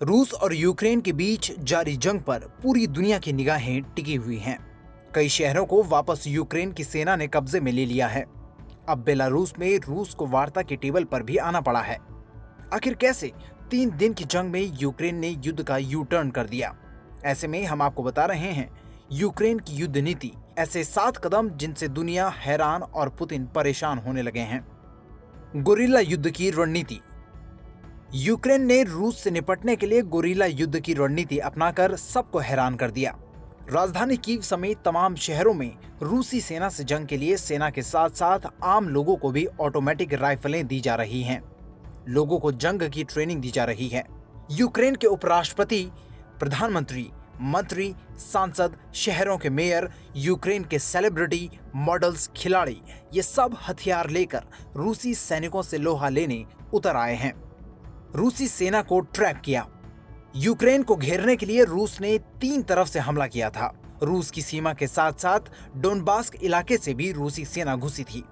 रूस और यूक्रेन के बीच जारी जंग पर पूरी दुनिया की निगाहें टिकी हुई हैं। कई शहरों को वापस यूक्रेन की सेना ने कब्जे में ले लिया है। अब बेलारूस में रूस को वार्ता के टेबल पर भी आना पड़ा है। आखिर कैसे 3 दिन की जंग में यूक्रेन ने युद्ध का यू टर्न कर दिया। ऐसे में हम आपको बता रहे हैं यूक्रेन की युद्ध नीति, ऐसे 7 कदम जिनसे दुनिया हैरान और पुतिन परेशान होने लगे हैं। गोरिल्ला युद्ध की रणनीति। यूक्रेन ने रूस से निपटने के लिए गोरिल्ला युद्ध की रणनीति अपनाकर सबको हैरान कर दिया। राजधानी कीव समेत तमाम शहरों में रूसी सेना से जंग के लिए सेना के साथ साथ आम लोगों को भी ऑटोमेटिक राइफलें दी जा रही हैं। लोगों को जंग की ट्रेनिंग दी जा रही है। यूक्रेन के उपराष्ट्रपति, प्रधानमंत्री, मंत्री, सांसद, शहरों के मेयर, यूक्रेन के सेलिब्रिटी, मॉडल्स, खिलाड़ी, ये सब हथियार लेकर रूसी सैनिकों से लोहा लेने उतर आए हैं। रूसी सेना को ट्रैक किया। यूक्रेन को घेरने के लिए रूस ने 3 तरफ से हमला किया था। रूस की सीमा के साथ साथ डोनबास्क इलाके से भी रूसी सेना घुसी थी।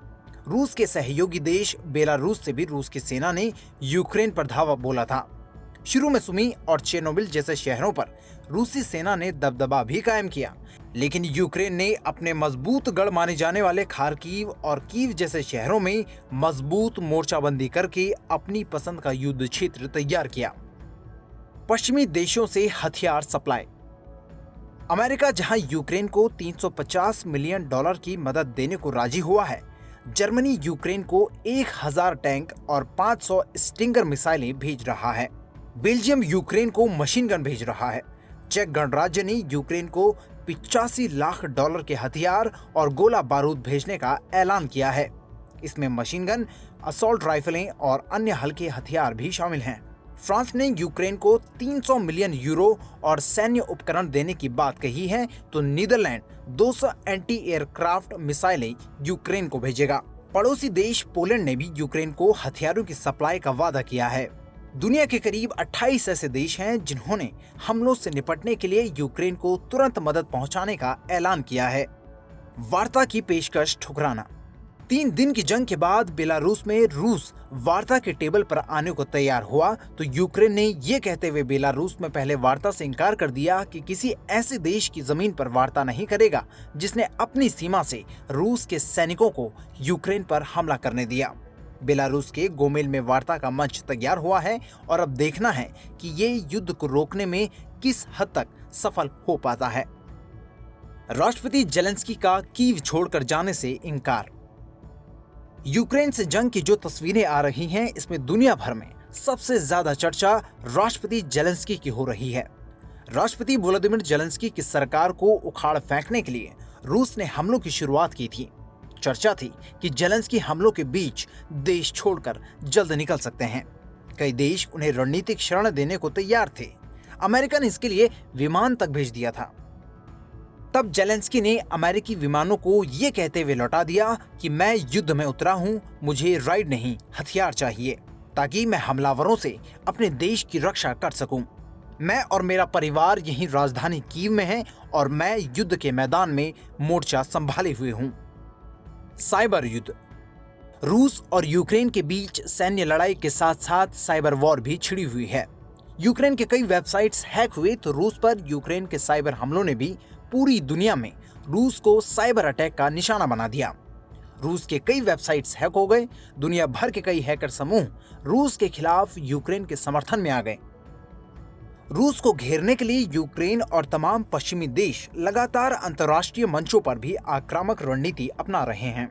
रूस के सहयोगी देश बेलारूस से भी रूस की सेना ने यूक्रेन पर धावा बोला था। शुरू में सुमी और चेर्नोबिल जैसे शहरों पर रूसी सेना ने दबदबा भी कायम किया, लेकिन यूक्रेन ने अपने मजबूत गढ़ माने जाने वाले खार्किव और कीव जैसे शहरों में मजबूत मोर्चाबंदी करके अपनी पसंद का युद्ध क्षेत्र तैयार किया। पश्चिमी देशों से हथियार सप्लाई। अमेरिका जहां यूक्रेन को $350 मिलियन की मदद देने को राजी हुआ है, जर्मनी यूक्रेन को 1000 टैंक और 500 स्टिंगर मिसाइलें भेज रहा है। बेल्जियम यूक्रेन को मशीन गन भेज रहा है। चेक गणराज्य ने यूक्रेन को $85 लाख के हथियार और गोला बारूद भेजने का ऐलान किया है। इसमें मशीन गन, असॉल्ट राइफलें और अन्य हल्के हथियार भी शामिल हैं। फ्रांस ने यूक्रेन को 300 मिलियन यूरो और सैन्य उपकरण देने की बात कही है, तो नीदरलैंड 200 एंटी एयरक्राफ्ट मिसाइलें यूक्रेन को भेजेगा। पड़ोसी देश पोलैंड ने भी यूक्रेन को हथियारों की सप्लाई का वादा किया है। दुनिया के करीब 28 ऐसे देश हैं जिन्होंने हमलों से निपटने के लिए यूक्रेन को तुरंत मदद पहुंचाने का ऐलान किया है। वार्ता की पेशकश ठुकराना। 3 दिन की जंग के बाद बेलारूस में रूस वार्ता के टेबल पर आने को तैयार हुआ, तो यूक्रेन ने ये कहते हुए बेलारूस में पहले वार्ता से इनकार कर दिया कि किसी ऐसे देश की जमीन पर वार्ता नहीं करेगा जिसने अपनी सीमा से रूस के सैनिकों को यूक्रेन पर हमला करने दिया। बेलारूस के गोमेल में वार्ता का मंच तैयार हुआ है और अब देखना है कि ये युद्ध को रोकने में किस हद तक सफल हो पाता है। राष्ट्रपति जेलेंस्की का कीव छोड़कर जाने से इनकार। यूक्रेन से जंग की जो तस्वीरें आ रही हैं, इसमें दुनिया भर में सबसे ज्यादा चर्चा राष्ट्रपति जेलेंस्की की हो रही है। राष्ट्रपति वोलोदिमीर जेलेंस्की की सरकार को उखाड़ फेंकने के लिए रूस ने हमलों की शुरुआत की थी। चर्चा थी कि जेलेंस्की हमलों के बीच देश छोड़कर जल्द निकल सकते हैं। कई देश उन्हें रणनीतिक शरण देने को तैयार थे। अमेरिका ने इसके लिए विमान तक भेज दिया था। तब जेलेंस्की ने अमेरिकी विमानों को ये कहते हुए लौटा दिया कि मैं युद्ध में उतरा हूं, मुझे राइड नहीं हथियार चाहिए, ताकि मैं हमलावरों से अपने देश की रक्षा कर सकूं। मैं और मेरा परिवार यहीं राजधानी कीव में है और मैं युद्ध के मैदान में मोर्चा संभाले हुए हूं। साइबर युद्ध। रूस और यूक्रेन के बीच सैन्य लड़ाई के साथ साथ साइबर वॉर भी छिड़ी हुई है। यूक्रेन के कई वेबसाइट्स हैक हुए, तो रूस पर यूक्रेन के साइबर हमलों ने भी पूरी दुनिया में रूस को साइबर अटैक का निशाना बना दिया। रूस के कई वेबसाइट्स हैक हो गए। दुनिया भर के कई हैकर समूह रूस के खिलाफ यूक्रेन के समर्थन में आ गए। रूस को घेरने के लिए यूक्रेन और तमाम पश्चिमी देश लगातार अंतर्राष्ट्रीय मंचों पर भी आक्रामक रणनीति अपना रहे हैं।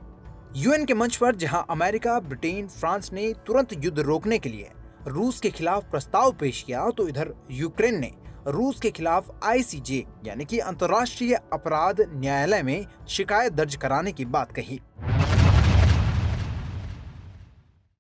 यूएन के मंच पर जहां अमेरिका, ब्रिटेन, फ्रांस ने तुरंत युद्ध रोकने के लिए रूस के खिलाफ प्रस्ताव पेश किया, तो इधर यूक्रेन ने रूस के खिलाफ ICJ यानी कि अंतर्राष्ट्रीय अपराध न्यायालय में शिकायत दर्ज कराने की बात कही।